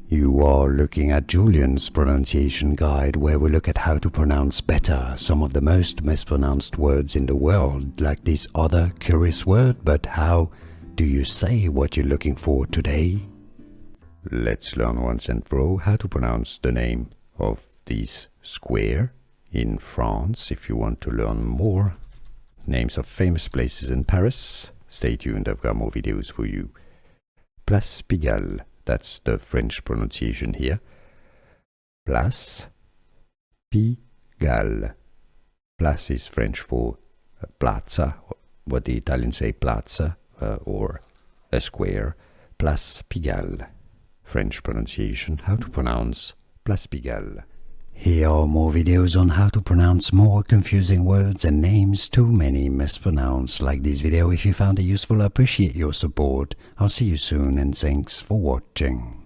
You are looking at Julian's pronunciation guide, where we look at how to pronounce better some of the most mispronounced words in the world, like this other curious word. But how do you say what you're looking for today? Let's learn once and for all how to pronounce the name of this square in France. If you want to learn more names of famous places in Paris, stay tuned, I've got more videos for you. Place Pigalle, that's the French pronunciation here. Place Pigalle. Place is French for plaza, what the Italians say plaza, or a square. Place Pigalle, French pronunciation, how to pronounce Place Pigalle. Here are more videos on how to pronounce more confusing words and names too many mispronounced. Like this video if you found it useful. I appreciate your support. I'll see you soon and thanks for watching.